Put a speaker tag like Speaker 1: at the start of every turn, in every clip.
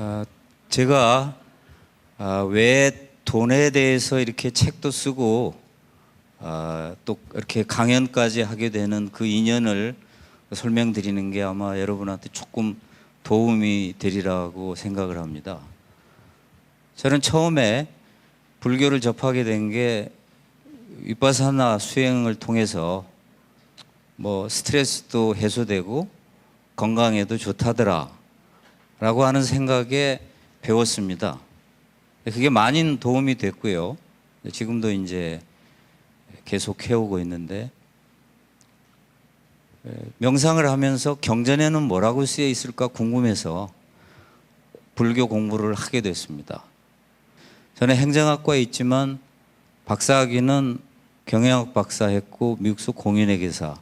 Speaker 1: 어, 제가 왜 돈에 대해서 이렇게 책도 쓰고 또 이렇게 강연까지 하게 되는 그 인연을 설명드리는 게 아마 여러분한테 조금 도움이 되리라고 생각을 합니다. 저는 처음에 불교를 접하게 된 게 위파사나 수행을 통해서 뭐 스트레스도 해소되고 건강에도 좋다더라 라고 하는 생각에 배웠습니다. 그게 많은 도움이 됐고요. 지금도 이제 계속 해오고 있는데, 명상을 하면서 경전에는 뭐라고 쓰여 있을까 궁금해서 불교 공부를 하게 됐습니다. 저는 행정학과에 있지만 박사학위는 경영학 박사했고 미국서 공인회계사,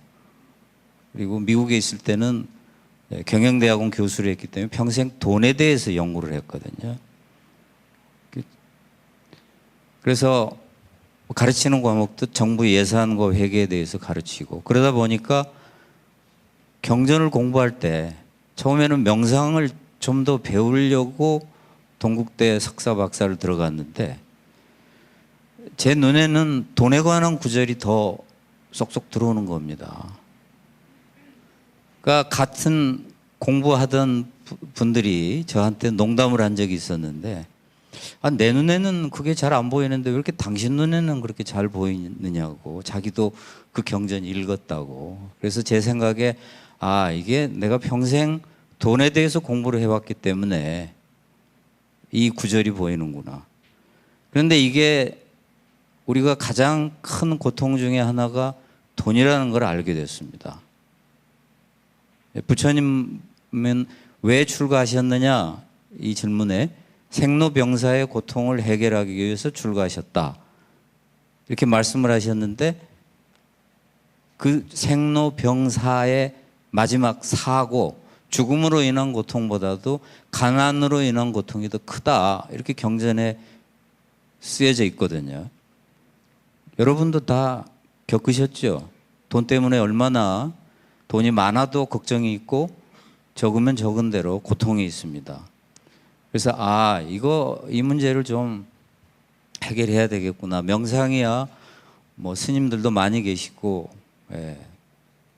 Speaker 1: 그리고 미국에 있을 때는 경영대학원 교수를 했기 때문에 평생 돈에 대해서 연구를 했거든요. 그래서 가르치는 과목도 정부 예산과 회계에 대해서 가르치고, 그러다 보니까 경전을 공부할 때 처음에는 명상을 좀 더 배우려고 동국대 석사 박사를 들어갔는데 제 눈에는 돈에 관한 구절이 더 쏙쏙 들어오는 겁니다. 그러니까 같은 공부하던 분들이 저한테 농담을 한 적이 있었는데, 내 눈에는 그게 잘 안 보이는데 왜 이렇게 당신 눈에는 그렇게 잘 보이느냐고, 자기도 그 경전 읽었다고. 그래서 제 생각에 이게 내가 평생 돈에 대해서 공부를 해왔기 때문에 이 구절이 보이는구나. 그런데 이게 우리가 가장 큰 고통 중에 하나가 돈이라는 걸 알게 됐습니다. 부처님은 왜 출가하셨느냐 이 질문에 생로병사의 고통을 해결하기 위해서 출가하셨다 이렇게 말씀을 하셨는데, 그 생로병사의 마지막 사고, 죽음으로 인한 고통보다도 가난으로 인한 고통이 더 크다 이렇게 경전에 쓰여져 있거든요. 여러분도 다 겪으셨죠? 돈 때문에 얼마나 돈이 많아도 걱정이 있고 적으면 적은 대로 고통이 있습니다. 그래서 이 문제를 좀 해결해야 되겠구나. 명상이야 뭐 스님들도 많이 계시고,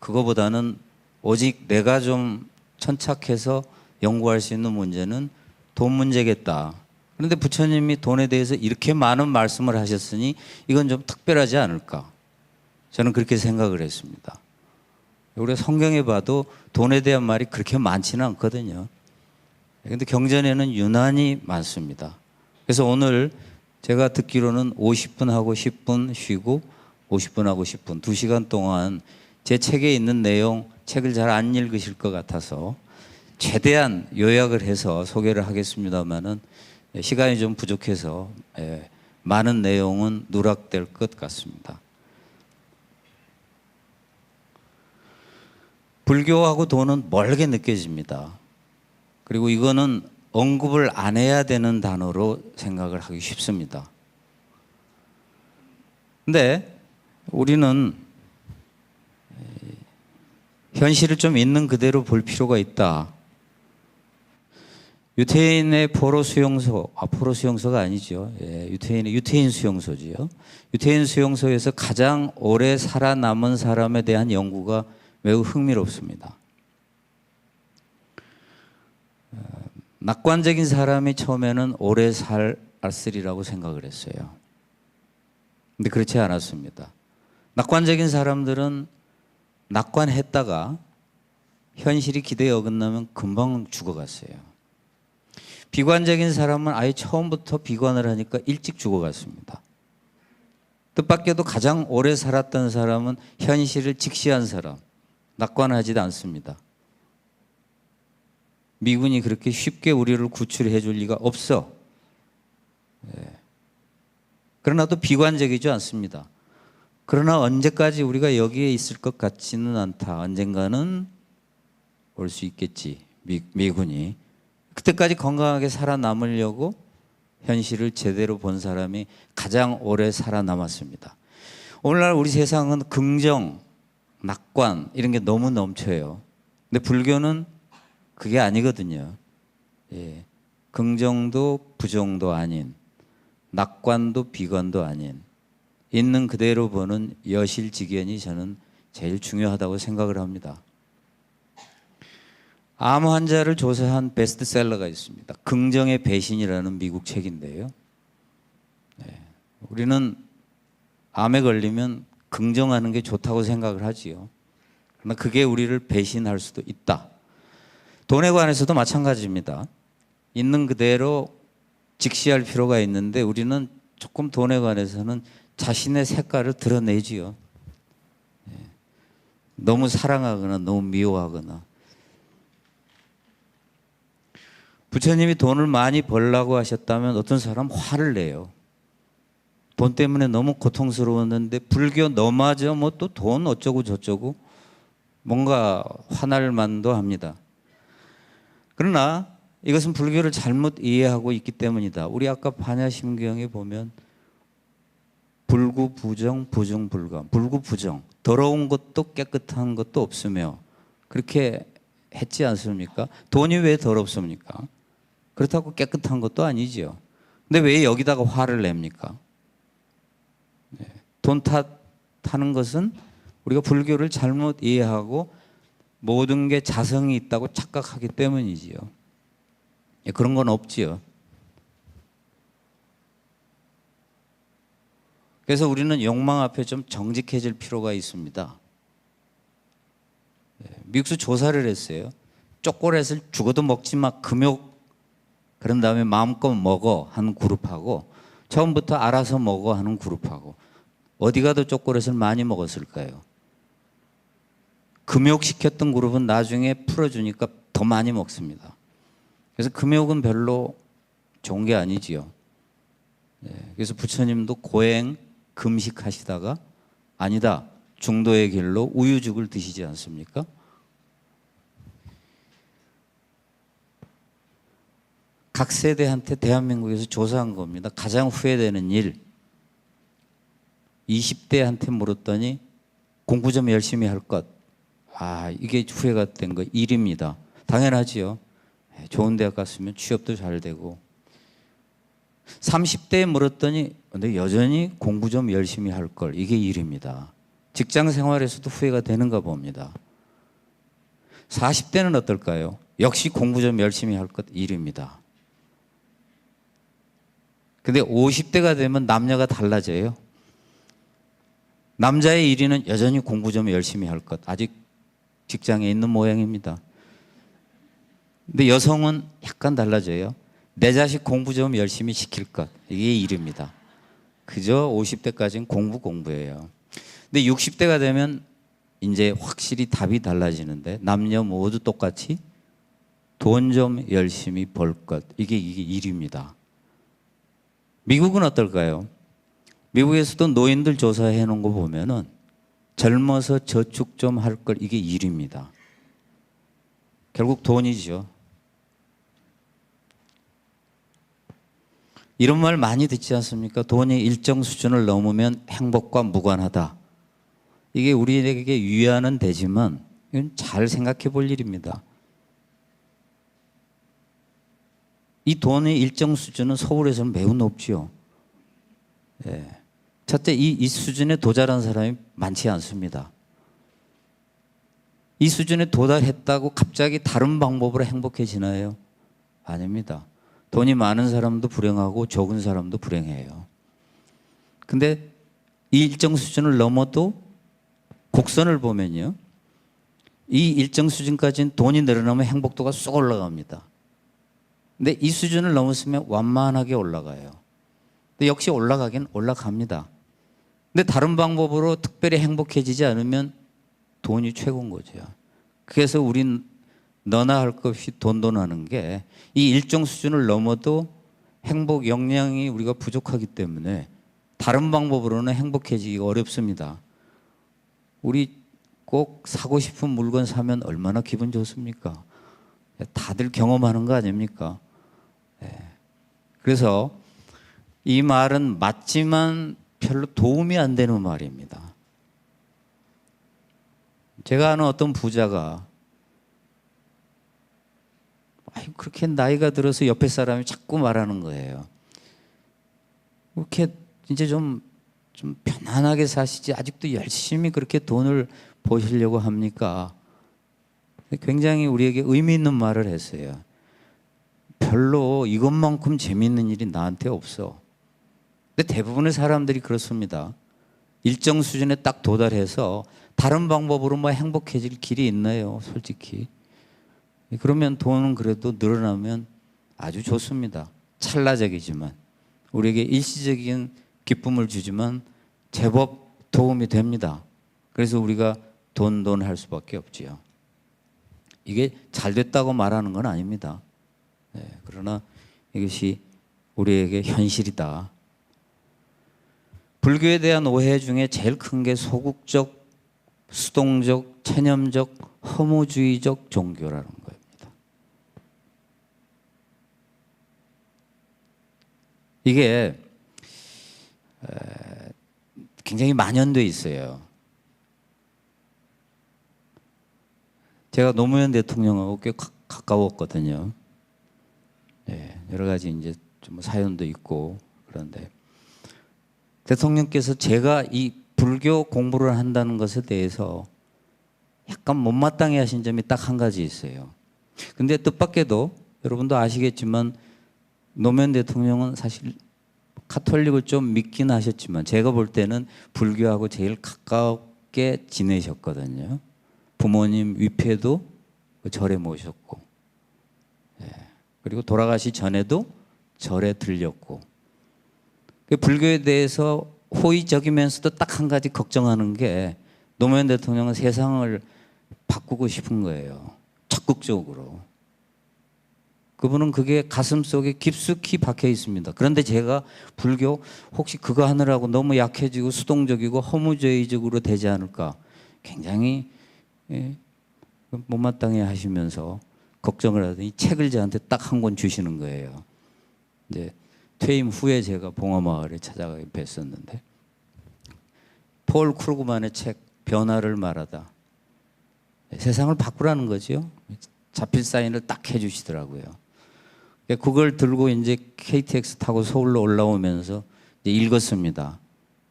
Speaker 1: 그거보다는 오직 내가 좀 천착해서 연구할 수 있는 문제는 돈 문제겠다. 그런데 부처님이 돈에 대해서 이렇게 많은 말씀을 하셨으니 이건 좀 특별하지 않을까, 저는 그렇게 생각을 했습니다. 우리가 성경에 봐도 돈에 대한 말이 그렇게 많지는 않거든요. 그런데 경전에는 유난히 많습니다. 그래서 오늘 제가 듣기로는 50분 하고 10분 쉬고 50분 하고 10분 2시간 동안 제 책에 있는 내용, 책을 잘 안 읽으실 것 같아서 최대한 요약을 해서 소개를 하겠습니다마는 시간이 좀 부족해서 많은 내용은 누락될 것 같습니다. 불교하고 돈은 멀게 느껴집니다. 그리고 이거는 언급을 안 해야 되는 단어로 생각을 하기 쉽습니다. 근데 우리는 현실을 좀 있는 그대로 볼 필요가 있다. 유태인의 포로 수용소, 포로 수용소가 아니죠. 유태인 수용소지요. 유태인 수용소에서 가장 오래 살아남은 사람에 대한 연구가 매우 흥미롭습니다. 낙관적인 사람이 처음에는 오래 살았으리라고 생각을 했어요. 근데 그렇지 않았습니다. 낙관적인 사람들은 낙관했다가 현실이 기대에 어긋나면 금방 죽어갔어요. 비관적인 사람은 아예 처음부터 비관을 하니까 일찍 죽어갔습니다. 뜻밖에도 가장 오래 살았던 사람은 현실을 직시한 사람, 낙관하지도 않습니다. 미군이 그렇게 쉽게 우리를 구출해 줄 리가 없어. 그러나 또 비관적이지 않습니다. 그러나 언제까지 우리가 여기에 있을 것 같지는 않다. 언젠가는 올 수 있겠지, 미군이. 그때까지 건강하게 살아남으려고 현실을 제대로 본 사람이 가장 오래 살아남았습니다. 오늘날 우리 세상은 긍정, 낙관 이런 게 너무 넘쳐요. 근데 불교는 그게 아니거든요. 긍정도 부정도 아닌, 낙관도 비관도 아닌, 있는 그대로 보는 여실직연이 저는 제일 중요하다고 생각을 합니다. 암 환자를 조사한 베스트셀러가 있습니다. 긍정의 배신이라는 미국 책인데요. 우리는 암에 걸리면 긍정하는 게 좋다고 생각을 하지요. 그러나 그게 우리를 배신할 수도 있다. 돈에 관해서도 마찬가지입니다. 있는 그대로 직시할 필요가 있는데 우리는 조금 돈에 관해서는 자신의 색깔을 드러내지요. 너무 사랑하거나 너무 미워하거나. 부처님이 돈을 많이 벌라고 하셨다면 어떤 사람 화를 내요. 돈 때문에 너무 고통스러웠는데 불교 너마저 뭐 또 돈 어쩌고 저쩌고 뭔가 화날 만도 합니다. 그러나 이것은 불교를 잘못 이해하고 있기 때문이다. 우리 아까 반야심경에 보면 불구부정, 부정불감, 불구부정, 더러운 것도 깨끗한 것도 없으며 그렇게 했지 않습니까? 돈이 왜 더럽습니까? 그렇다고 깨끗한 것도 아니지요. 근데 왜 여기다가 화를 냅니까? 돈 탓하는 것은 우리가 불교를 잘못 이해하고 모든 게 자성이 있다고 착각하기 때문이지요. 그런 건 없지요. 그래서 우리는 욕망 앞에 좀 정직해질 필요가 있습니다. 미국에서 조사를 했어요. 초콜릿을 죽어도 먹지 마, 금욕, 그런 다음에 마음껏 먹어 하는 그룹하고 처음부터 알아서 먹어 하는 그룹하고 어디 가도 초콜릿을 많이 먹었을까요? 금욕시켰던 그룹은 나중에 풀어주니까 더 많이 먹습니다. 그래서 금욕은 별로 좋은 게 아니지요. 그래서 부처님도 고행 금식하시다가 아니다, 중도의 길로 우유죽을 드시지 않습니까? 각 세대한테 대한민국에서 조사한 겁니다. 가장 후회되는 일. 20대한테 물었더니 공부 좀 열심히 할 것. 이게 후회가 된 거 일입니다. 당연하지요. 좋은 대학 갔으면 취업도 잘 되고. 30대에 물었더니 근데 여전히 공부 좀 열심히 할 걸. 이게 일입니다. 직장 생활에서도 후회가 되는가 봅니다. 40대는 어떨까요? 역시 공부 좀 열심히 할 것 일입니다. 근데 50대가 되면 남녀가 달라져요. 남자의 1위는 여전히 공부 좀 열심히 할 것. 아직 직장에 있는 모양입니다. 근데 여성은 약간 달라져요. 내 자식 공부 좀 열심히 시킬 것. 이게 1위입니다. 그저 50대까지는 공부예요. 근데 60대가 되면 이제 확실히 답이 달라지는데 남녀 모두 똑같이 돈 좀 열심히 벌 것. 이게 1위입니다. 미국은 어떨까요? 미국에서도 노인들 조사해 놓은 거 보면은 젊어서 저축 좀 할 걸 이게 1위입니다. 결국 돈이죠. 이런 말 많이 듣지 않습니까? 돈이 일정 수준을 넘으면 행복과 무관하다. 이게 우리에게 위안은 되지만 이건 잘 생각해 볼 일입니다. 이 돈의 일정 수준은 서울에서는 매우 높지요. 첫째, 이 수준에 도달한 사람이 많지 않습니다. 이 수준에 도달했다고 갑자기 다른 방법으로 행복해지나요? 아닙니다. 돈이 많은 사람도 불행하고 적은 사람도 불행해요. 근데 이 일정 수준을 넘어도 곡선을 보면요. 이 일정 수준까지는 돈이 늘어나면 행복도가 쏙 올라갑니다. 근데 이 수준을 넘었으면 완만하게 올라가요. 근데 역시 올라가긴 올라갑니다. 근데 다른 방법으로 특별히 행복해지지 않으면 돈이 최고인 거죠. 그래서 우린 너나 할 것 없이 돈하는 게 이 일정 수준을 넘어도 행복 역량이 우리가 부족하기 때문에 다른 방법으로는 행복해지기가 어렵습니다. 우리 꼭 사고 싶은 물건 사면 얼마나 기분 좋습니까? 다들 경험하는 거 아닙니까? 그래서 이 말은 맞지만 별로 도움이 안 되는 말입니다. 제가 아는 어떤 부자가 아유, 그렇게 나이가 들어서 옆에 사람이 자꾸 말하는 거예요. 그렇게 이제 좀 편안하게 사시지 아직도 열심히 그렇게 돈을 버시려고 합니까? 굉장히 우리에게 의미 있는 말을 했어요. 별로 이것만큼 재미있는 일이 나한테 없어. 근데 대부분의 사람들이 그렇습니다. 일정 수준에 딱 도달해서 다른 방법으로 뭐 행복해질 길이 있나요? 솔직히. 그러면 돈은 그래도 늘어나면 아주 좋습니다. 찰나적이지만 우리에게 일시적인 기쁨을 주지만 제법 도움이 됩니다. 그래서 우리가 돈 할 수밖에 없지요. 이게 잘 됐다고 말하는 건 아닙니다. 네, 그러나 이것이 우리에게 현실이다. 불교에 대한 오해 중에 제일 큰 게 소극적, 수동적, 체념적, 허무주의적 종교라는 겁니다. 이게 굉장히 만연돼 있어요. 제가 노무현 대통령하고 꽤 가까웠거든요. 네, 여러 가지 이제 좀 사연도 있고 그런데 대통령께서 제가 이 불교 공부를 한다는 것에 대해서 약간 못마땅해 하신 점이 딱 한 가지 있어요. 근데 뜻밖에도 여러분도 아시겠지만 노무현 대통령은 사실 카톨릭을 좀 믿긴 하셨지만 제가 볼 때는 불교하고 제일 가깝게 지내셨거든요. 부모님 위패도 절에 모셨고, 그리고 돌아가시 전에도 절에 들렸고, 불교에 대해서 호의적이면서도 딱 한 가지 걱정하는 게 노무현 대통령은 세상을 바꾸고 싶은 거예요. 적극적으로. 그분은 그게 가슴 속에 깊숙이 박혀 있습니다. 그런데 제가 불교 혹시 그거 하느라고 너무 약해지고 수동적이고 허무주의적으로 되지 않을까 굉장히 못마땅해 하시면서 걱정을 하더니 책을 저한테 딱 한 권 주시는 거예요. 이제 퇴임 후에 제가 봉화마을에 찾아가 뵀었는데 폴 크루그만의 책 변화를 말하다. 세상을 바꾸라는 거죠. 자필 사인을 딱 해주시더라고요. 그걸 들고 이제 KTX 타고 서울로 올라오면서 이제 읽었습니다.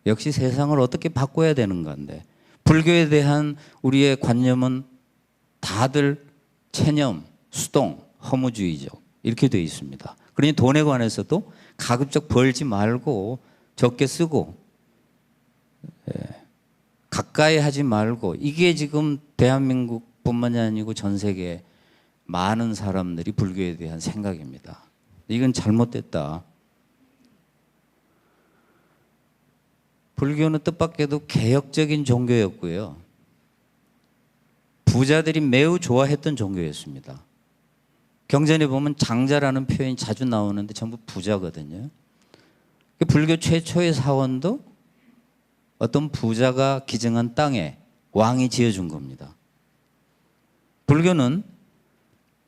Speaker 1: 역시 세상을 어떻게 바꿔야 되는 건데 불교에 대한 우리의 관념은 다들 체념, 수동, 허무주의적 이렇게 되어 있습니다. 그러니 돈에 관해서도 가급적 벌지 말고 적게 쓰고 가까이 하지 말고 이게 지금 대한민국뿐만이 아니고 전 세계 많은 사람들이 불교에 대한 생각입니다. 이건 잘못됐다. 불교는 뜻밖에도 개혁적인 종교였고요. 부자들이 매우 좋아했던 종교였습니다. 경전에 보면 장자라는 표현이 자주 나오는데 전부 부자거든요. 불교 최초의 사원도 어떤 부자가 기증한 땅에 왕이 지어준 겁니다. 불교는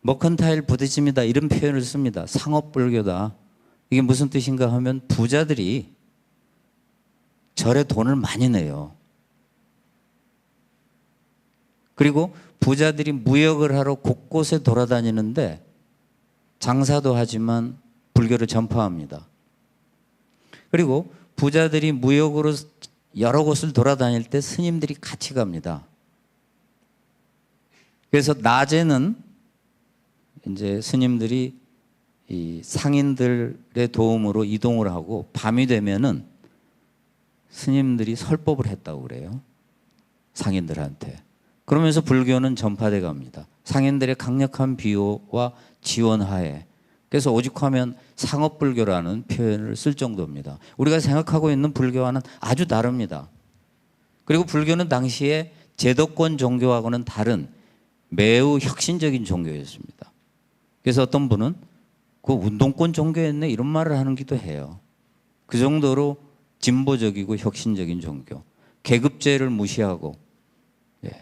Speaker 1: 머컨타일 부디즘이다 이런 표현을 씁니다. 상업불교다. 이게 무슨 뜻인가 하면 부자들이 절에 돈을 많이 내요. 그리고 부자들이 무역을 하러 곳곳에 돌아다니는데 장사도 하지만 불교를 전파합니다. 그리고 부자들이 무역으로 여러 곳을 돌아다닐 때 스님들이 같이 갑니다. 그래서 낮에는 이제 스님들이 이 상인들의 도움으로 이동을 하고 밤이 되면은 스님들이 설법을 했다고 그래요. 상인들한테. 그러면서 불교는 전파돼 갑니다. 상인들의 강력한 비호와 지원하에. 그래서 오죽하면 상업불교라는 표현을 쓸 정도입니다. 우리가 생각하고 있는 불교와는 아주 다릅니다. 그리고 불교는 당시에 제도권 종교하고는 다른 매우 혁신적인 종교였습니다. 그래서 어떤 분은 그 운동권 종교였네 이런 말을 하기도 해요. 그 정도로 진보적이고 혁신적인 종교. 계급제를 무시하고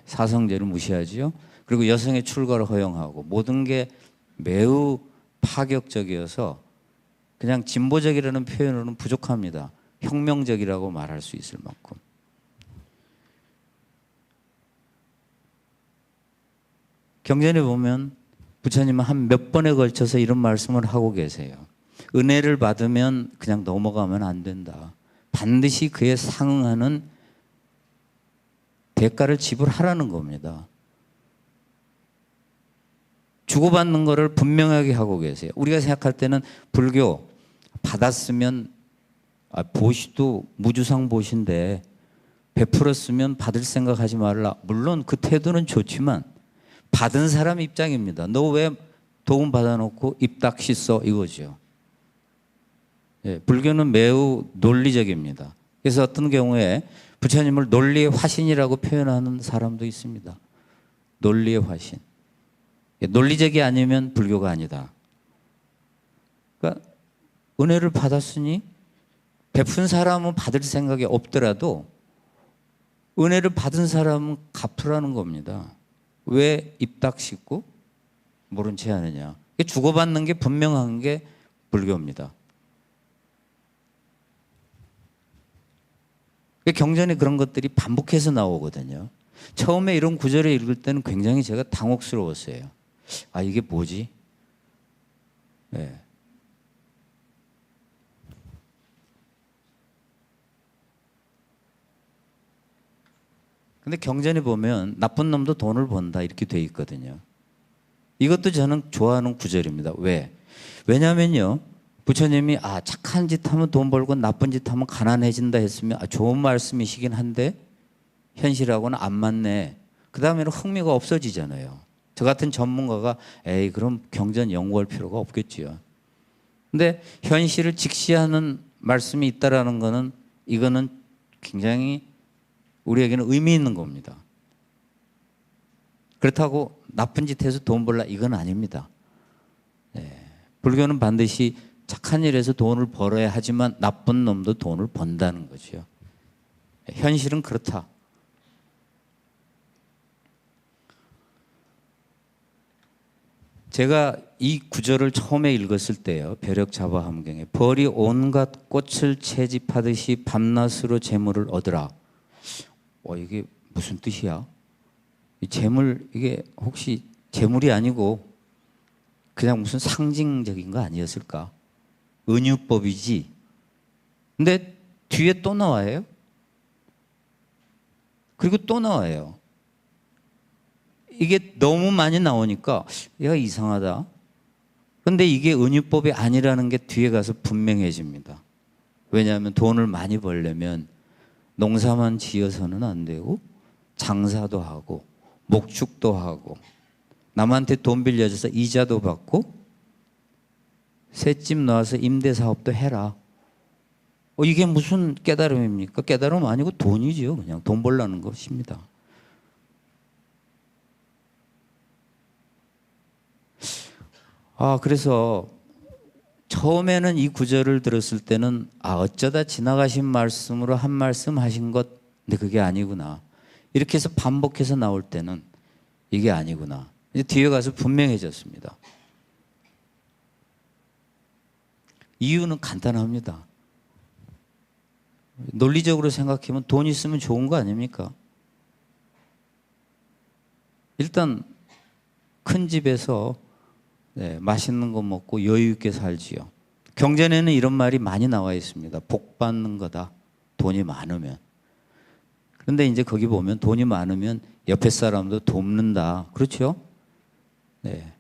Speaker 1: 사성제를 무시하지요. 그리고 여성의 출가를 허용하고 모든 게 매우 파격적이어서 그냥 진보적이라는 표현으로는 부족합니다. 혁명적이라고 말할 수 있을 만큼. 경전에 보면 부처님은 한 몇 번에 걸쳐서 이런 말씀을 하고 계세요. 은혜를 받으면 그냥 넘어가면 안 된다. 반드시 그에 상응하는 대가를 지불하라는 겁니다. 주고받는 거를 분명하게 하고 계세요. 우리가 생각할 때는 불교 받았으면 보시도 무주상 보시인데 베풀었으면 받을 생각하지 말라. 물론 그 태도는 좋지만 받은 사람 입장입니다. 너 왜 도움 받아놓고 입 딱 씻어 이거죠. 예, 불교는 매우 논리적입니다. 그래서 어떤 경우에 부처님을 논리의 화신이라고 표현하는 사람도 있습니다. 논리의 화신. 논리적이 아니면 불교가 아니다. 그러니까 은혜를 받았으니 베푼 사람은 받을 생각이 없더라도 은혜를 받은 사람은 갚으라는 겁니다. 왜 입 딱 씻고 모른 체 하느냐. 주고받는 게 분명한 게 불교입니다. 경전에 그런 것들이 반복해서 나오거든요. 처음에 이런 구절을 읽을 때는 굉장히 제가 당혹스러웠어요. 아, 이게 뭐지? 네. 근데 경전에 보면 나쁜 놈도 돈을 번다 이렇게 돼 있거든요. 이것도 저는 좋아하는 구절입니다. 왜? 왜냐면요. 부처님이 착한 짓 하면 돈 벌고 나쁜 짓 하면 가난해진다 했으면 좋은 말씀이시긴 한데 현실하고는 안 맞네. 그 다음에는 흥미가 없어지잖아요. 저 같은 전문가가 그럼 경전 연구할 필요가 없겠지요. 근데 현실을 직시하는 말씀이 있다라는 거는 이거는 굉장히 우리에게는 의미 있는 겁니다. 그렇다고 나쁜 짓 해서 돈 벌라 이건 아닙니다. 불교는 반드시 착한 일에서 돈을 벌어야 하지만 나쁜 놈도 돈을 번다는 거죠. 현실은 그렇다. 제가 이 구절을 처음에 읽었을 때요. 벼력자바함경에 벌이 온갖 꽃을 채집하듯이 밤낮으로 재물을 얻으라. 이게 무슨 뜻이야? 이 재물 이게 혹시 재물이 아니고 그냥 무슨 상징적인 거 아니었을까? 은유법이지. 근데 뒤에 또 나와요. 그리고 또 나와요. 이게 너무 많이 나오니까 얘가 이상하다. 그런데 이게 은유법이 아니라는 게 뒤에 가서 분명해집니다. 왜냐하면 돈을 많이 벌려면 농사만 지어서는 안 되고 장사도 하고 목축도 하고 남한테 돈 빌려줘서 이자도 받고 셋집 나와서 임대사업도 해라. 이게 무슨 깨달음입니까? 깨달음 아니고 돈이죠. 그냥 돈 벌라는 것입니다. 그래서 처음에는 이 구절을 들었을 때는 어쩌다 지나가신 말씀으로 한 말씀 하신 것, 근데 그게 아니구나. 이렇게 해서 반복해서 나올 때는 이게 아니구나. 이제 뒤에 가서 분명해졌습니다. 이유는 간단합니다. 논리적으로 생각하면 돈 있으면 좋은 거 아닙니까? 일단 큰 집에서 맛있는 거 먹고 여유 있게 살지요. 경전에는 이런 말이 많이 나와 있습니다. 복 받는 거다. 돈이 많으면. 그런데 이제 거기 보면 돈이 많으면 옆에 사람도 돕는다. 그렇죠? 네.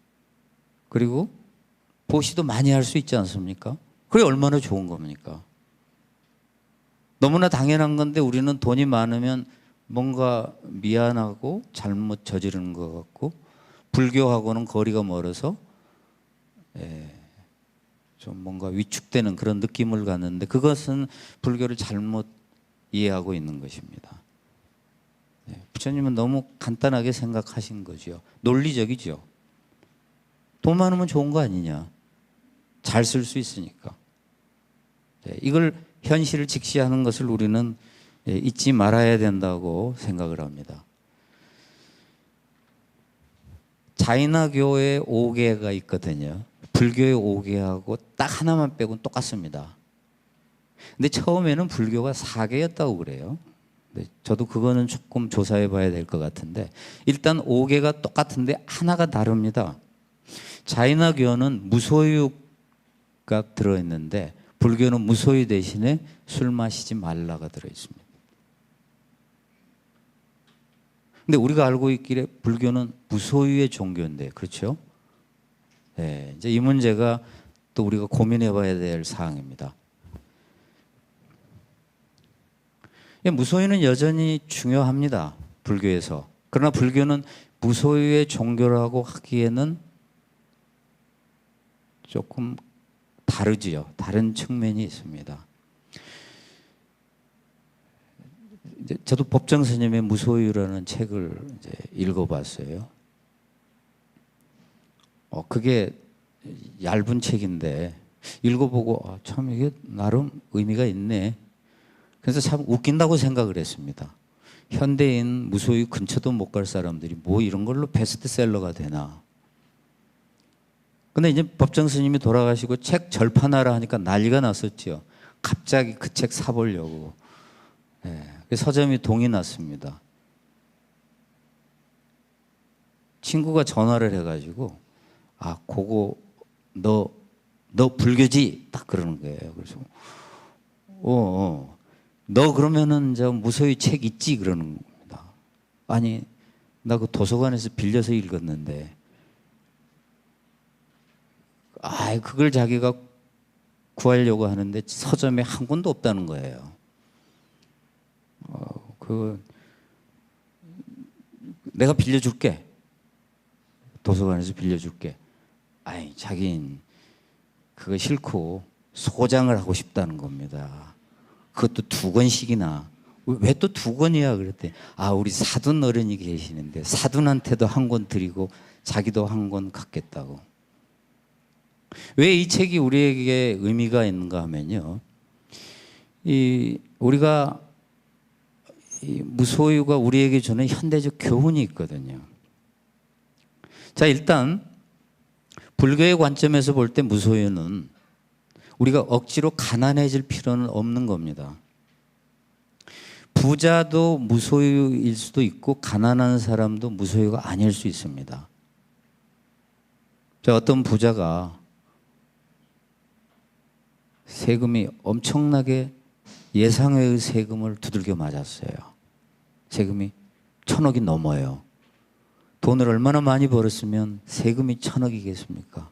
Speaker 1: 그리고 보시도 많이 할 수 있지 않습니까? 그게 얼마나 좋은 겁니까? 너무나 당연한 건데 우리는 돈이 많으면 뭔가 미안하고 잘못 저지르는 것 같고 불교하고는 거리가 멀어서 좀 뭔가 위축되는 그런 느낌을 갖는데 그것은 불교를 잘못 이해하고 있는 것입니다. 부처님은 너무 간단하게 생각하신 거죠. 논리적이죠. 돈 많으면 좋은 거 아니냐. 잘 쓸 수 있으니까. 이걸 현실을 직시하는 것을 우리는 잊지 말아야 된다고 생각을 합니다. 자이나교의 5개가 있거든요. 불교의 5개하고 딱 하나만 빼고는 똑같습니다. 근데 처음에는 불교가 4개였다고 그래요. 저도 그거는 조금 조사해 봐야 될 것 같은데 일단 5개가 똑같은데 하나가 다릅니다. 자이나교는 무소유가 들어있는데 불교는 무소유 대신에 술 마시지 말라가 들어있습니다. 근데 우리가 알고 있기에 불교는 무소유의 종교인데, 그렇죠? 네, 이제 이 문제가 또 우리가 고민해 봐야 될 사항입니다. 무소유는 여전히 중요합니다, 불교에서. 그러나 불교는 무소유의 종교라고 하기에는 조금 다르지요. 다른 측면이 있습니다. 이제 저도 법정 스님의 무소유라는 책을 이제 읽어봤어요. 그게 얇은 책인데 읽어보고 참 이게 나름 의미가 있네. 그래서 참 웃긴다고 생각을 했습니다. 현대인 무소유 근처도 못 갈 사람들이 뭐 이런 걸로 베스트셀러가 되나. 근데 이제 법정 스님이 돌아가시고 책 절판하라 하니까 난리가 났었죠. 갑자기 그 책 사보려고. 서점이 동이 났습니다. 친구가 전화를 해가지고 그거 너 불교지? 딱 그러는 거예요. 그래서 너 그러면은 저 무소유 책 있지? 그러는 겁니다. 아니 나 그 도서관에서 빌려서 읽었는데 그걸 자기가 구하려고 하는데 서점에 한 권도 없다는 거예요. 내가 빌려줄게. 도서관에서 빌려줄게. 자긴 그거 싫고 소장을 하고 싶다는 겁니다. 그것도 2권씩이나. 왜 또 2권이야? 그랬더니 우리 사돈 어른이 계시는데 사돈한테도 한 권 드리고 자기도 한 권 갖겠다고. 왜 이 책이 우리에게 의미가 있는가 하면요, 우리가 이 무소유가 우리에게 주는 현대적 교훈이 있거든요. 자, 일단 불교의 관점에서 볼 때 무소유는 우리가 억지로 가난해질 필요는 없는 겁니다. 부자도 무소유일 수도 있고 가난한 사람도 무소유가 아닐 수 있습니다. 자, 어떤 부자가 세금이 엄청나게 예상외의 세금을 두들겨 맞았어요. 세금이 1,000억이 넘어요. 돈을 얼마나 많이 벌었으면 세금이 1,000억이겠습니까?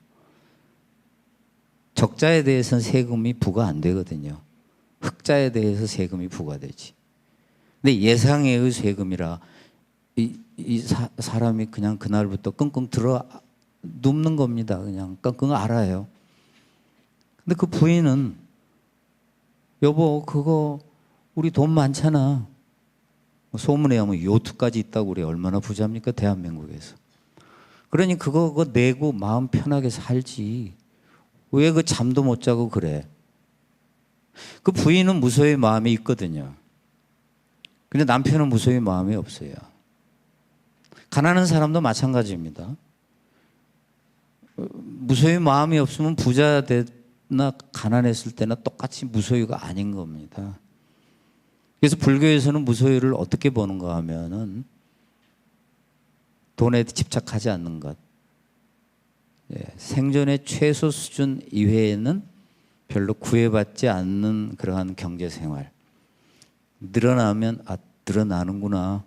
Speaker 1: 적자에 대해서는 세금이 부과 안 되거든요. 흑자에 대해서 세금이 부과되지. 근데 예상외의 세금이라 사람이 그냥 그날부터 끙끙 눕는 겁니다. 그냥 끙끙 앓아요. 근데 그 부인은 여보 그거 우리 돈 많잖아. 소문에 하면 요트까지 있다고 그래. 얼마나 부자입니까 대한민국에서. 그러니 그거 내고 마음 편하게 살지. 왜 그 잠도 못 자고 그래. 그 부인은 무소유의 마음이 있거든요. 근데 남편은 무소유의 마음이 없어요. 가난한 사람도 마찬가지입니다. 무소유의 마음이 없으면 부자 나 가난했을 때나 똑같이 무소유가 아닌 겁니다. 그래서 불교에서는 무소유를 어떻게 보는가 하면은 돈에 집착하지 않는 것, 생존의 최소 수준 이외에는 별로 구애받지 않는 그러한 경제생활. 늘어나면 늘어나는구나,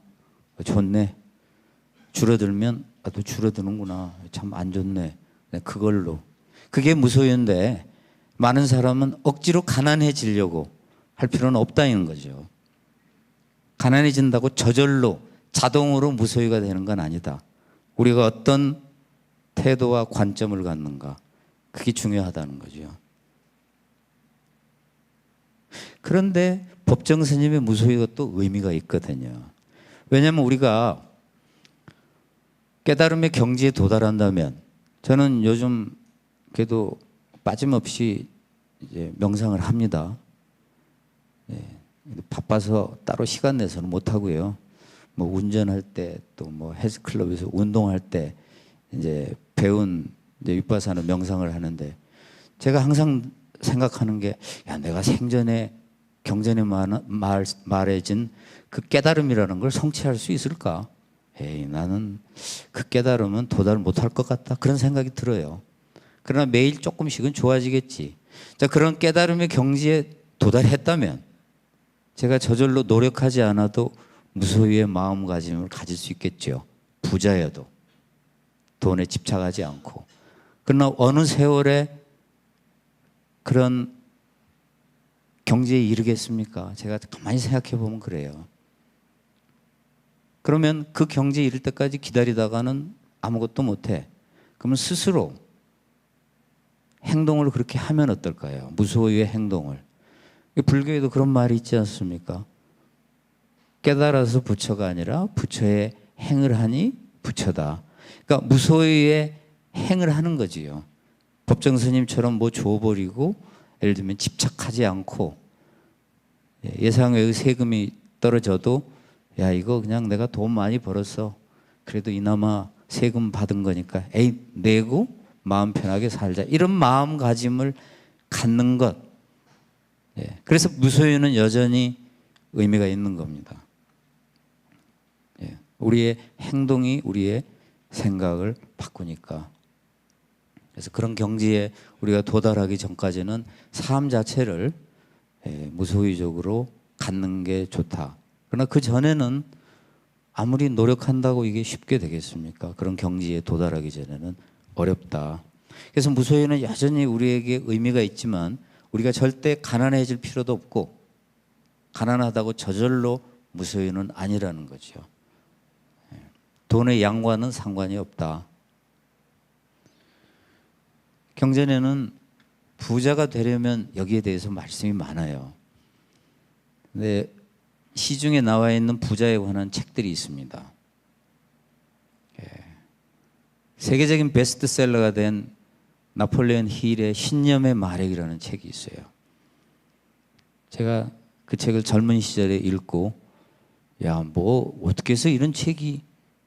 Speaker 1: 좋네. 줄어들면 또 줄어드는구나, 참 안 좋네. 그걸로. 그게 무소유인데 많은 사람은 억지로 가난해지려고 할 필요는 없다는 거죠. 가난해진다고 저절로 자동으로 무소유가 되는 건 아니다. 우리가 어떤 태도와 관점을 갖는가, 그게 중요하다는 거죠. 그런데 법정 스님의 무소유가 또 의미가 있거든요. 왜냐하면 우리가 깨달음의 경지에 도달한다면, 저는 요즘 그래도 빠짐없이 이제 명상을 합니다. 바빠서 따로 시간 내서는 못 하고요. 뭐 운전할 때 또 뭐 헬스클럽에서 운동할 때 이제 배운 이제 윗바사는 명상을 하는데, 제가 항상 생각하는 게, 내가 생전에 경전에 말해진 그 깨달음이라는 걸 성취할 수 있을까? 에이, 나는 그 깨달으면 도달 못할 것 같다. 그런 생각이 들어요. 그러나 매일 조금씩은 좋아지겠지. 자, 그런 깨달음의 경지에 도달했다면 제가 저절로 노력하지 않아도 무소유의 마음가짐을 가질 수 있겠죠. 부자여도 돈에 집착하지 않고. 그러나 어느 세월에 그런 경지에 이르겠습니까? 제가 가만히 생각해 보면 그래요. 그러면 그 경지에 이를 때까지 기다리다가는 아무것도 못해. 그러면 스스로 행동을 그렇게 하면 어떨까요? 무소유의 행동을. 불교에도 그런 말이 있지 않습니까? 깨달아서 부처가 아니라 부처의 행을 하니 부처다. 그러니까 무소유의 행을 하는 거지요. 법정 스님처럼 뭐 줘버리고 예를 들면 집착하지 않고 예상외의 세금이 떨어져도 야 이거 그냥 내가 돈 많이 벌었어. 그래도 이나마 세금 받은 거니까 에이 내고 마음 편하게 살자. 이런 마음가짐을 갖는 것. 그래서 무소유는 여전히 의미가 있는 겁니다. 우리의 행동이 우리의 생각을 바꾸니까. 그래서 그런 경지에 우리가 도달하기 전까지는 삶 자체를 무소유적으로 갖는 게 좋다. 그러나 그 전에는 아무리 노력한다고 이게 쉽게 되겠습니까? 그런 경지에 도달하기 전에는 어렵다. 그래서 무소유는 여전히 우리에게 의미가 있지만 우리가 절대 가난해질 필요도 없고 가난하다고 저절로 무소유는 아니라는 거죠. 돈의 양과는 상관이 없다. 경전에는 부자가 되려면 여기에 대해서 말씀이 많아요. 근데 시중에 나와 있는 부자에 관한 책들이 있습니다. 세계적인 베스트셀러가 된 나폴레온 힐의 신념의 마력이라는 책이 있어요. 제가 그 책을 젊은 시절에 읽고 야, 뭐 어떻게 해서 이런 책이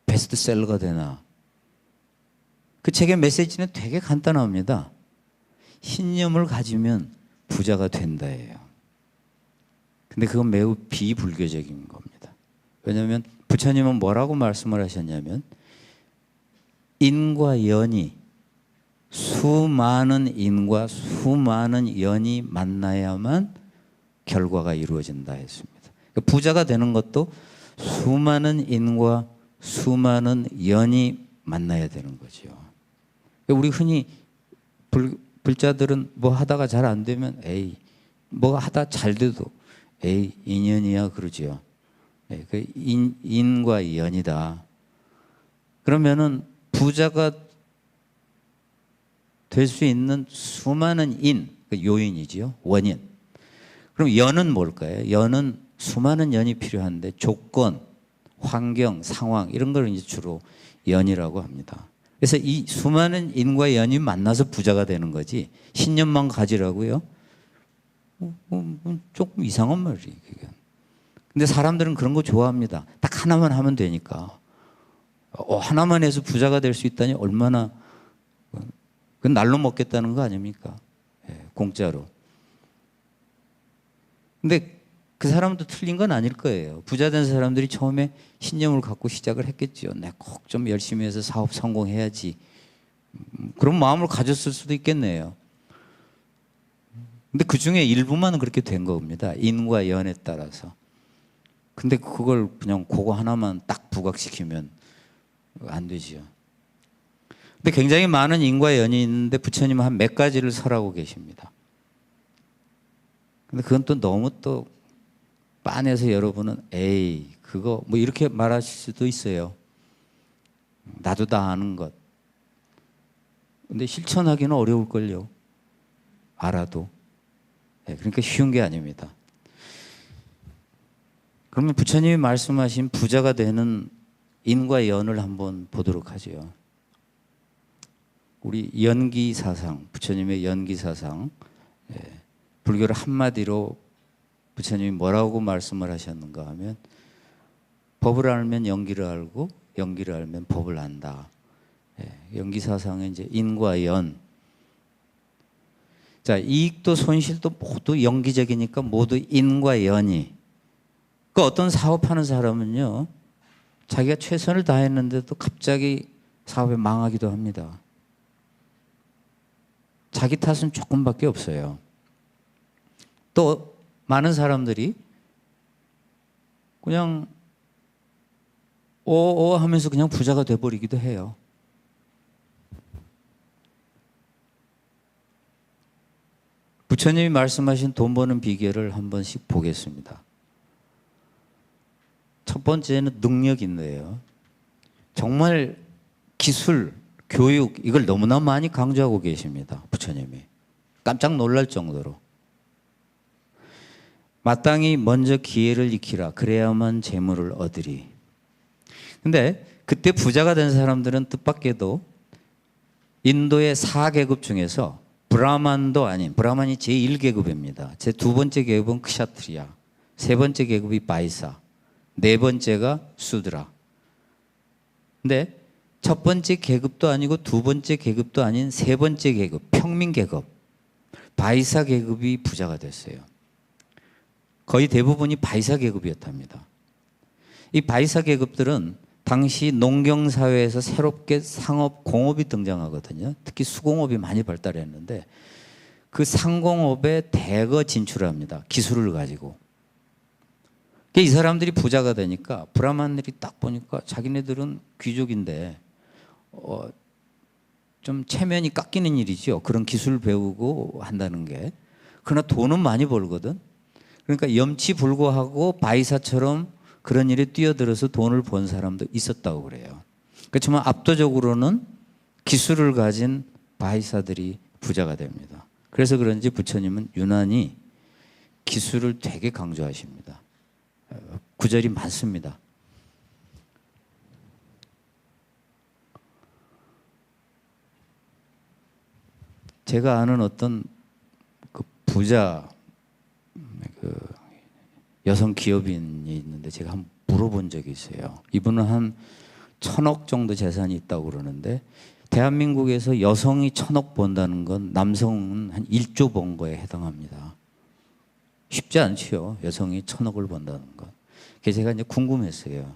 Speaker 1: 베스트셀러가 되나. 그 책의 메시지는 되게 간단합니다. 신념을 가지면 부자가 된다예요. 근데 그건 매우 비불교적인 겁니다. 왜냐하면 부처님은 뭐라고 말씀을 하셨냐면 인과 연이 수많은 인과 수많은 연이 만나야만 결과가 이루어진다 했습니다. 그러니까 부자가 되는 것도 수많은 인과 수많은 연이 만나야 되는 거죠. 우리 흔히 불자들은 뭐 하다가 잘 안 되면 에이 뭐 하다 잘 돼도 에이 인연이야 그러지요. 그 인과 연이다. 그러면은 부자가 될 수 있는 수많은 그 요인이지요. 원인. 그럼 연은 뭘까요? 연은 수많은 연이 필요한데 조건, 환경, 상황 이런 걸 이제 주로 연이라고 합니다. 그래서 이 수많은 인과 연이 만나서 부자가 되는 거지 신념만 가지라고요? 조금 이상한 말이에요. 근데 사람들은 그런 거 좋아합니다. 딱 하나만 하면 되니까. 하나만 해서 부자가 될 수 있다니 얼마나 그건 날로 먹겠다는 거 아닙니까? 공짜로. 근데 그 사람도 틀린 건 아닐 거예요. 부자 된 사람들이 처음에 신념을 갖고 시작을 했겠죠. 내가 꼭 좀 열심히 해서 사업 성공해야지. 그런 마음을 가졌을 수도 있겠네요. 근데 그 중에 일부만은 그렇게 된 겁니다. 인과 연에 따라서. 근데 그걸 그냥 그거 하나만 딱 부각시키면 안 되지요. 근데 굉장히 많은 인과 연이 있는데 부처님은 한 몇 가지를 설하고 계십니다. 근데 그건 또 너무 또 빤해서 여러분은 에이 그거 뭐 이렇게 말하실 수도 있어요. 나도 다 아는 것. 근데 실천하기는 어려울걸요. 알아도. 그러니까 쉬운 게 아닙니다. 그러면 부처님이 말씀하신 부자가 되는 인과 연을 한번 보도록 하죠. 우리 연기사상, 부처님의 연기사상, 불교를 한마디로 부처님이 뭐라고 말씀을 하셨는가 하면 법을 알면 연기를 알고 연기를 알면 법을 안다. 연기사상의 이제 인과 연. 자, 이익도 손실도 모두 연기적이니까 모두 인과 연이. 그 어떤 사업하는 사람은요, 자기가 최선을 다했는데도 갑자기 사업이 망하기도 합니다. 자기 탓은 조금밖에 없어요. 또 많은 사람들이 그냥 오오 하면서 그냥 부자가 돼버리기도 해요. 부처님이 말씀하신 돈 버는 비결을 한 번씩 보겠습니다. 첫 번째는 능력인데요. 정말 기술, 교육 이걸 너무나 많이 강조하고 계십니다. 부처님이. 깜짝 놀랄 정도로. 마땅히 먼저 기회를 익히라. 그래야만 재물을 얻으리. 근데 그때 부자가 된 사람들은 뜻밖에도 인도의 4계급 중에서 브라만도 아닌, 브라만이 제1계급입니다. 제 두 번째 계급은 크샤트리아, 세 번째 계급이 바이사, 네 번째가 수드라. 근데 첫 번째 계급도 아니고 두 번째 계급도 아닌 세 번째 계급, 평민 계급, 바이사 계급이 부자가 됐어요. 거의 대부분이 바이사 계급이었답니다. 이 바이사 계급들은 당시 농경사회에서 새롭게 상업, 공업이 등장하거든요. 특히 수공업이 많이 발달했는데 그 상공업에 대거 진출합니다. 기술을 가지고. 이 사람들이 부자가 되니까 브라만들이 딱 보니까 자기네들은 귀족인데 좀 체면이 깎이는 일이죠. 그런 기술 배우고 한다는 게. 그러나 돈은 많이 벌거든. 그러니까 염치불고하고 바이사처럼 그런 일에 뛰어들어서 돈을 번 사람도 있었다고 그래요. 그렇지만 압도적으로는 기술을 가진 바이사들이 부자가 됩니다. 그래서 그런지 부처님은 유난히 기술을 되게 강조하십니다. 구절이 많습니다. 제가 아는 어떤 그 부자 그 여성 기업인이 있는데 제가 한번 물어본 적이 있어요. 이분은 한 1,000억 정도 재산이 있다고 그러는데 대한민국에서 여성이 1,000억 번다는 건 남성은 한 1조 번 거에 해당합니다. 쉽지 않지요. 여성이 1,000억을 번다는 건. 그래서 제가 이제 궁금했어요.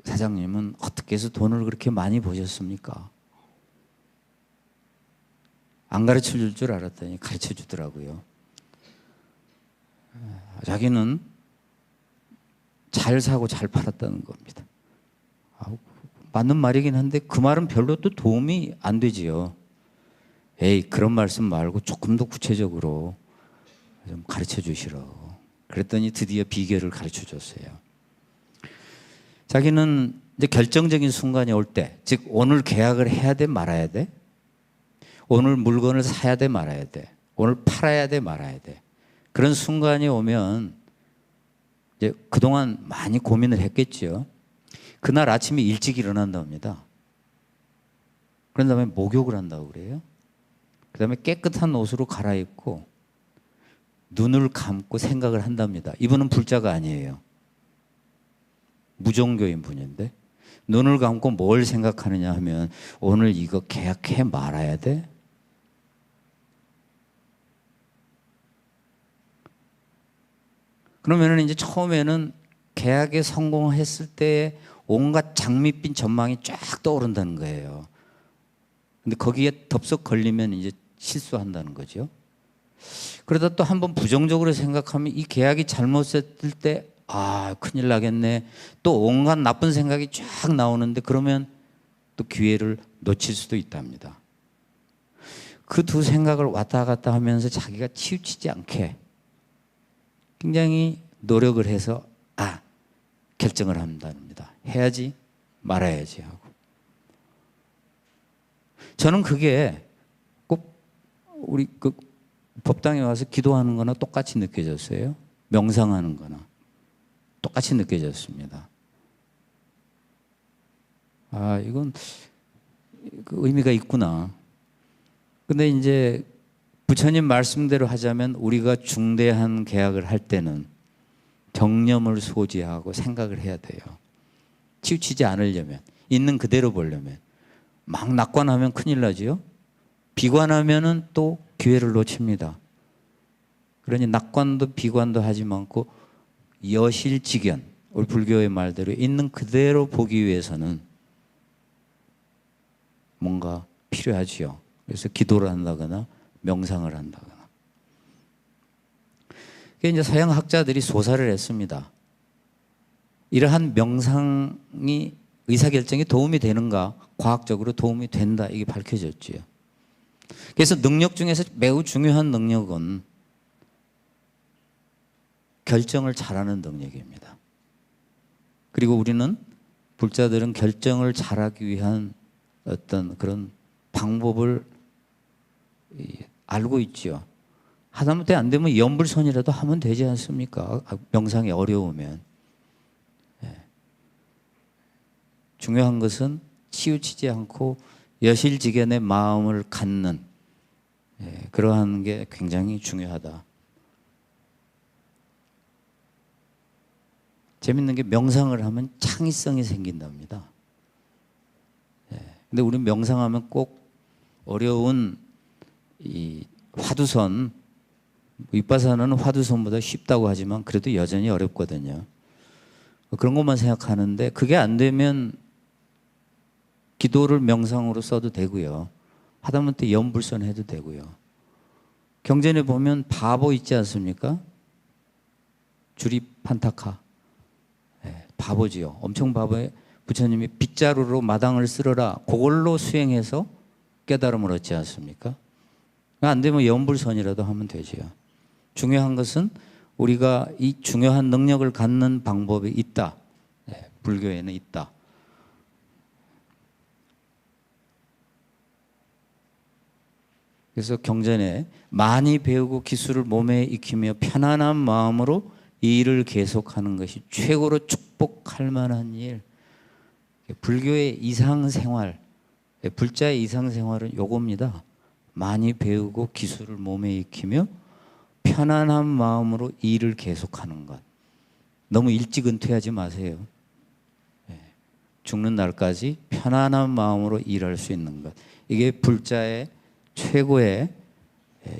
Speaker 1: 사장님은 어떻게 해서 돈을 그렇게 많이 버셨습니까? 안 가르쳐 줄 줄 알았더니 가르쳐 주더라고요. 자기는 잘 사고 잘 팔았다는 겁니다. 맞는 말이긴 한데 그 말은 별로 또 도움이 안 되지요. 에이, 그런 말씀 말고 조금 더 구체적으로 좀 가르쳐 주시라고. 그랬더니 드디어 비결을 가르쳐 줬어요. 자기는 이제 결정적인 순간이 올 때, 즉 오늘 계약을 해야 돼 말아야 돼? 오늘 물건을 사야 돼 말아야 돼? 오늘 팔아야 돼 말아야 돼? 그런 순간이 오면 이제 그동안 많이 고민을 했겠죠. 그날 아침에 일찍 일어난답니다. 그런 다음에 목욕을 한다고 그래요. 그 다음에 깨끗한 옷으로 갈아입고 눈을 감고 생각을 한답니다. 이분은 불자가 아니에요. 무종교인 분인데 눈을 감고 뭘 생각하느냐 하면 오늘 이거 계약해 말아야 돼? 그러면은 이제 처음에는 계약에 성공했을 때 온갖 장밋빛 전망이 쫙 떠오른다는 거예요. 근데 거기에 덥석 걸리면 이제 실수한다는 거죠. 그러다 또 한번 부정적으로 생각하면 이 계약이 잘못됐을 때 큰일 나겠네. 또 온갖 나쁜 생각이 쫙 나오는데 그러면 또 기회를 놓칠 수도 있답니다. 그 두 생각을 왔다 갔다 하면서 자기가 치우치지 않게 굉장히 노력을 해서 결정을 한답니다. 해야지 말아야지 하고. 저는 그게 꼭 우리 그 법당에 와서 기도하는 거나 똑같이 느껴졌어요. 명상하는 거나 똑같이 느껴졌습니다. 이건 그 의미가 있구나. 근데 이제 부처님 말씀대로 하자면 우리가 중대한 계약을 할 때는 정념을 소지하고 생각을 해야 돼요. 치우치지 않으려면, 있는 그대로 보려면. 막 낙관하면 큰일 나지요. 비관하면은 또 기회를 놓칩니다. 그러니 낙관도 비관도 하지 않고 여실직연, 우리 불교의 말대로 있는 그대로 보기 위해서는 뭔가 필요하지요. 그래서 기도를 한다거나 명상을 한다거나. 그게 이제 서양 학자들이 조사를 했습니다. 이러한 명상이 의사결정에 도움이 되는가, 과학적으로 도움이 된다, 이게 밝혀졌지요. 그래서 능력 중에서 매우 중요한 능력은 결정을 잘하는 능력입니다. 그리고 우리는 불자들은 결정을 잘하기 위한 어떤 그런 방법을 알고 있죠. 하다못해 안 되면 연불선이라도 하면 되지 않습니까? 명상이 어려우면. 중요한 것은 치우치지 않고 여실직연의 마음을 갖는 그러한 게 굉장히 중요하다. 재밌는 게 명상을 하면 창의성이 생긴답니다. 근데 우리 명상하면 꼭 어려운 이 화두선, 윗바사는 화두선보다 쉽다고 하지만 그래도 여전히 어렵거든요. 그런 것만 생각하는데 그게 안 되면 기도를 명상으로 써도 되고요. 하다못해 연불선 해도 되고요. 경전에 보면 바보 있지 않습니까? 주립판타카. 바보지요. 엄청 바보에 부처님이 빗자루로 마당을 쓸어라. 그걸로 수행해서 깨달음을 얻지 않습니까? 안 되면 연불선이라도 하면 되지요. 중요한 것은 우리가 이 중요한 능력을 갖는 방법이 있다. 불교에는 있다. 그래서 경전에 많이 배우고 기술을 몸에 익히며 편안한 마음으로 이 일을 계속하는 것이 최고로 축복할 만한 일. 불교의 이상생활, 불자의 이상생활은 요겁니다. 많이 배우고 기술을 몸에 익히며 편안한 마음으로 이 일을 계속하는 것. 너무 일찍 은퇴하지 마세요. 죽는 날까지 편안한 마음으로 일할 수 있는 것. 이게 불자의 최고의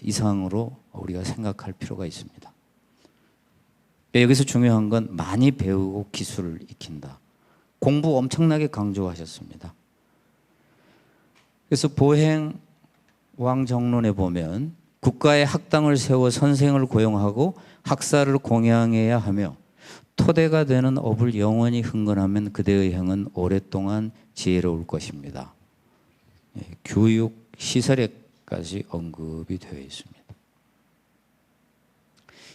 Speaker 1: 이상으로 우리가 생각할 필요가 있습니다. 여기서 중요한 건 많이 배우고 기술을 익힌다. 공부 엄청나게 강조하셨습니다. 그래서 보행 왕정론에 보면 국가의 학당을 세워 선생을 고용하고 학사를 공양해야 하며 토대가 되는 업을 영원히 흥건하면 그대의 행은 오랫동안 지혜로울 것입니다. 교육 시설에까지 언급이 되어 있습니다.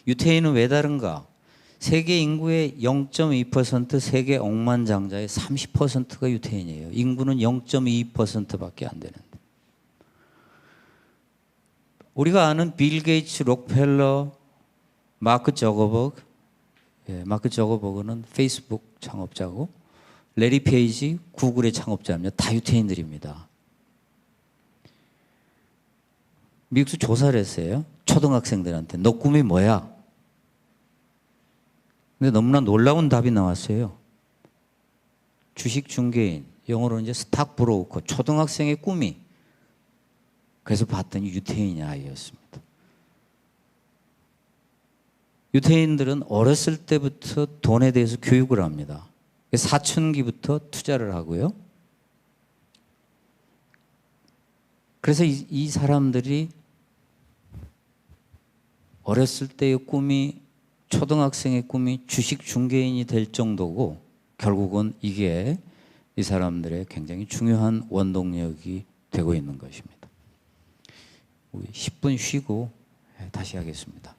Speaker 1: 유태인은 왜 다른가? 세계 인구의 0.2%, 세계 억만장자의 30%가 유태인이에요. 인구는 0.2%밖에 안 되는데. 우리가 아는 빌 게이츠, 록펠러, 마크 저거버그, 마크 저거버그는 페이스북 창업자고, 레리 페이지 구글의 창업자입니다. 다 유태인들입니다. 미국에서 조사를 했어요. 초등학생들한테 너 꿈이 뭐야? 근데 너무나 놀라운 답이 나왔어요. 주식 중개인, 영어로 이제 스탁 브로커, 초등학생의 꿈이. 그래서 봤더니 유태인의 아이였습니다. 유태인들은 어렸을 때부터 돈에 대해서 교육을 합니다. 사춘기부터 투자를 하고요. 그래서 이 사람들이 어렸을 때의 꿈이, 초등학생의 꿈이 주식 중개인이 될 정도고, 결국은 이게 이 사람들의 굉장히 중요한 원동력이 되고 있는 것입니다. 우리 10분 쉬고 다시 하겠습니다.